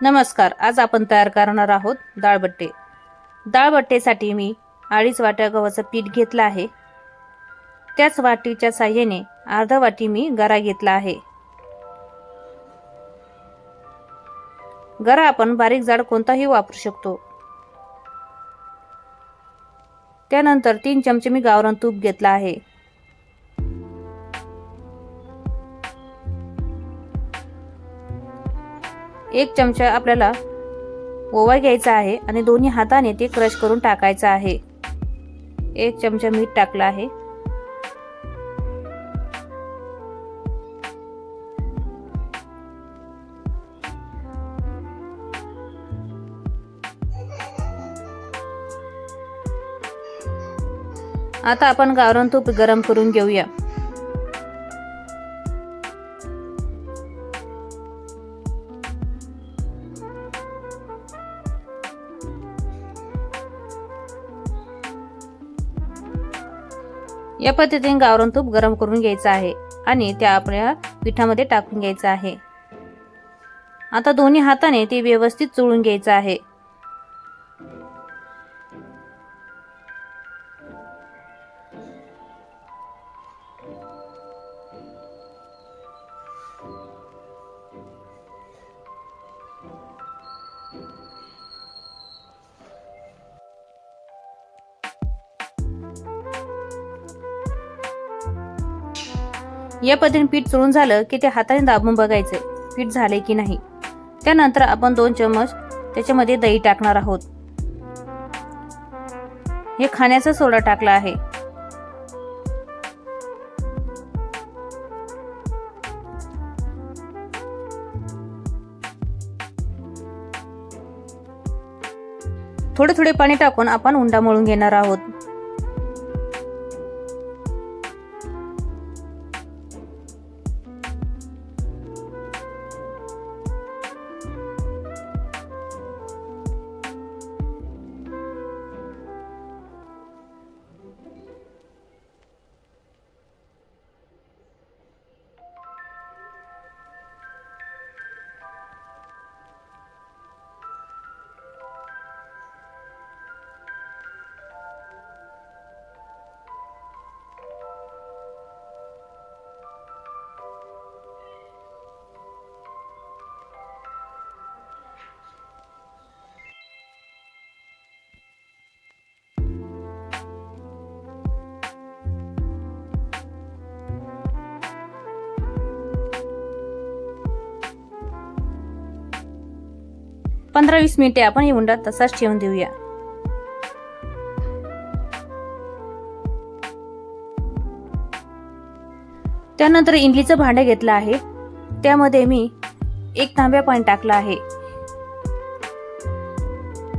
नमस्कार. आज आपण तयार करणार आहोत डाळबट्टे. डाळबट्टेसाठी मी 2.5 वाट्या गव्हाचं पीठ घेतलं आहे. त्याच वाटीच्या साहाय्याने अर्धा वाटी मी गरा घेतला आहे. गरा आपण बारीक जाड कोणताही वापरू शकतो. त्यानंतर 3 चमचे मी गावरान तूप घेतला आहे. एक चमचा आपल्याला ओवा घ्यायचा आहे आणि दोन्ही हाताने ते क्रश करून टाकायचं आहे. 1 चमचा मीठ टाकला आहे. आता आपण गावरान तूप गरम करून घेऊया. या पद्धतीने गावरान तूप गरम करून घ्यायचं आहे आणि त्या आपल्या पिठामध्ये टाकून घ्यायचं आहे. आता दोन्ही हाताने ते व्यवस्थित चोळून घ्यायचं आहे. या पद्धतीने पीठ चोळून झालं की ते हाताने दाबून बघायचे पीठ झाले की नाही. त्यानंतर आपण 2 चमच त्याच्यामध्ये दही टाकणार आहोत. हे खाण्याचा सोडा टाकला आहे. थोडे थोडे पाणी टाकून आपण उंडा मळून घेणार आहोत. पंधरा 20 मिनिटे आपण हे उंडा तसाच ठेवून देऊया. त्यानंतर इडलीचं भांडं घेतलं आहे. त्यामध्ये मी 1 तांब्या पाणी टाकलं आहे.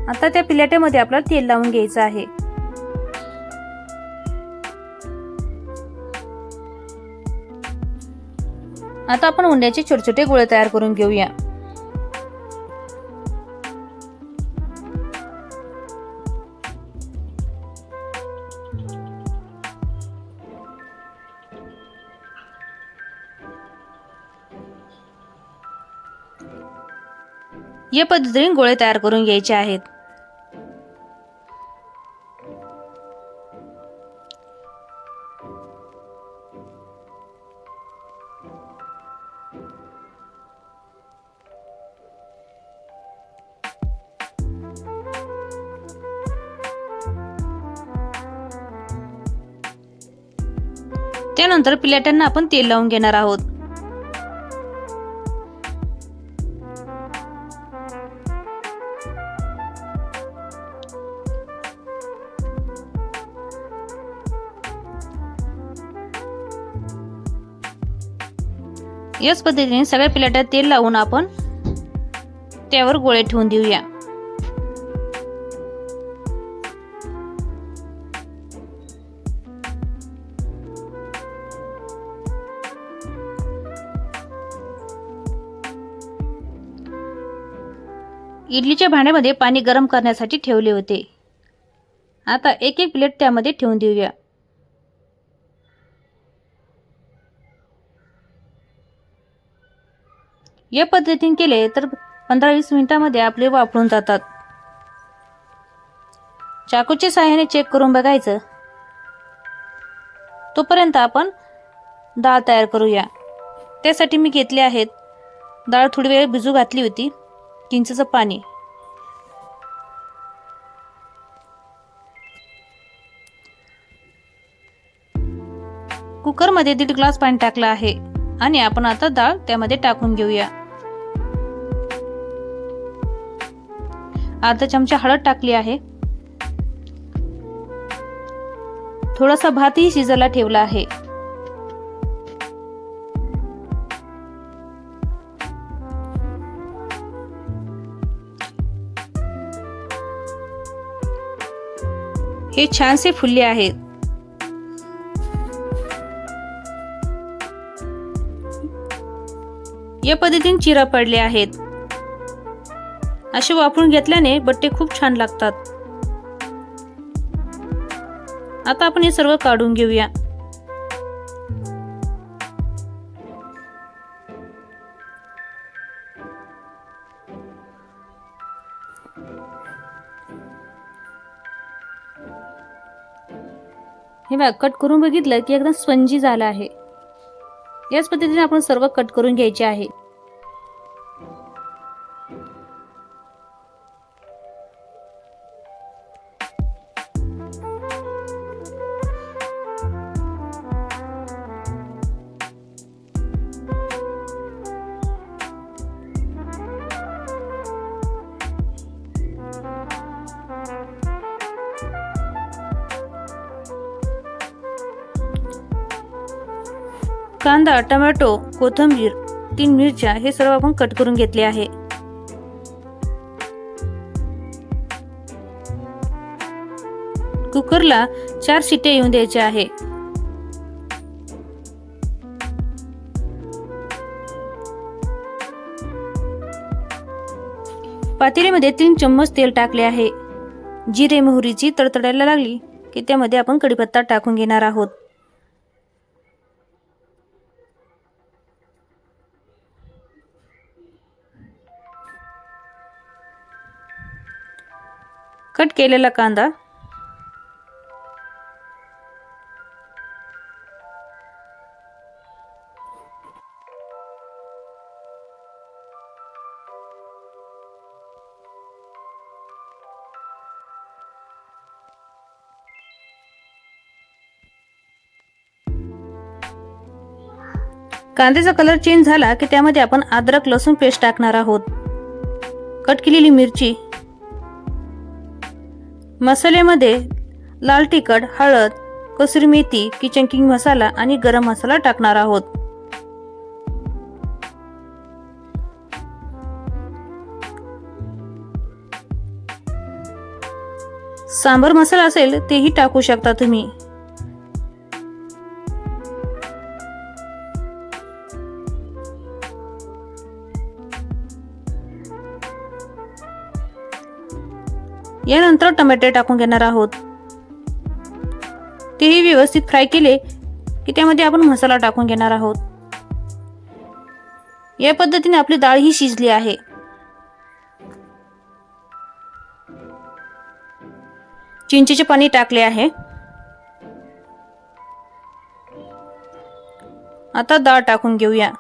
आता त्या पिलेट्यामध्ये आपल्याला तेल लावून घ्यायचं आहे. आता आपण उंड्याचे छोटे छोटे गोळे तयार करून घेऊया. या पद्धतीने गोळे तयार करून घ्यायचे आहेत. त्यानंतर पिलेट्यांना आपण तेल लावून घेणार आहोत. याच पद्धतीने सगळ्या पिलेट्यात तेल लावून आपण त्यावर गोळे ठेवून देऊया. इडलीच्या भांड्यामध्ये पाणी गरम करण्यासाठी ठेवले होते. आता एक एक प्लेट त्यामध्ये ठेवून देऊया. या पद्धतीने केले तर 15-20 मिनिटांमध्ये आपले वाफळून जातात. चाकूच्या साहाय्याने चेक करून बघायचं. तोपर्यंत आपण डाळ तयार करूया. त्यासाठी मी घेतले आहेत, डाळ थोडी वेळ भिजू घातली होती, चिंचेचं पाणी. कुकरमध्ये 1.5 ग्लास पाणी टाकलं आहे आणि आपण आता डाळ त्यामध्ये टाकून घेऊया. अर्धा चमचा हळद टाकली आहे. थोडासा भातही शिजायला ठेवला आहे. हे छानसे फुलले आहेत. या पद्धतीने चिरा पडले आहेत. असे वाफळून घेतल्याने बट्टे खूप छान लागतात. आता आपण हे सर्व काढून घेऊया. हे बघा, कट करून बघितलं की एकदम स्पंजी झाला आहे. याच पद्धतीने आपण सर्व कट करून घ्यायचे आहे. कांदा, टोमॅटो, कोथिंबीर, 3 मिरच्या हे सर्व आपण कट करून घेतले आहे. कुकरला 4 शिट्ट्या येऊन द्यायच्या आहे. पातेल्यामध्ये 3 चम्मच तेल टाकले आहे. जिरे मोहरीची तडतडायला लागली की त्यामध्ये आपण कढीपत्ता टाकून घेणार आहोत. कट केलेला कांदा, कांद्याचा कलर चेंज झाला की त्यामध्ये आपण अद्रक लसूण पेस्ट टाकणार आहोत. कट केलेली मिरची, मसाल्यामध्ये लाल तिखट, हळद, कसुरी मेथी, किचन किंग मसाला आणि गरम मसाला टाकणार आहोत. सांबर मसाला असेल तेही टाकू शकता तुम्ही. यानंतर टमाटे टाकून घेणार आहोत. तेही व्यवस्थित फ्राय केले की त्यामध्ये आपण मसाला टाकून घेणार आहोत. या पद्धतीने आपली डाळ ही शिजली आहे. चिंचेचे पाणी टाकले आहे. आता डाळ टाकून घेऊया.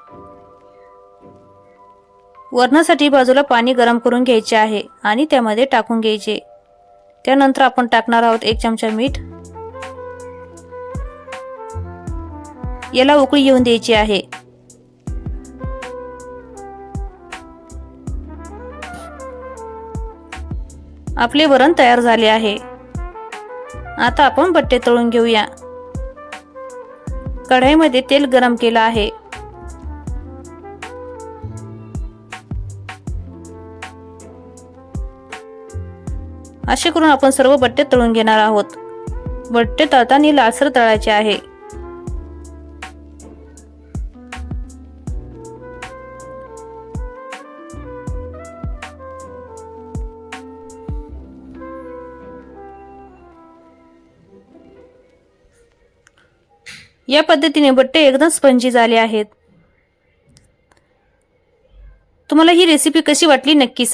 वरणासाठी बाजूला पाणी गरम करून घ्यायचे आहे आणि त्यामध्ये टाकून घ्यायचे. त्यानंतर आपण टाकणार आहोत 1 चमचा मीठ. याला उकळी येऊन द्यायची आहे. आपले वरण तयार झाले आहे. आता आपण बट्टे तळून घेऊया. कढईमध्ये तेल गरम केलं आहे. असे करून आपण सर्व बट्टे तळून घेणार आहोत. बट्टे तळताना लालसर तळायचे आहे. या पद्धतीने बट्टे एकदम स्पंजी झाले आहेत. तुम्हाला ही रेसिपी कशी वाटली नक्की सांगा.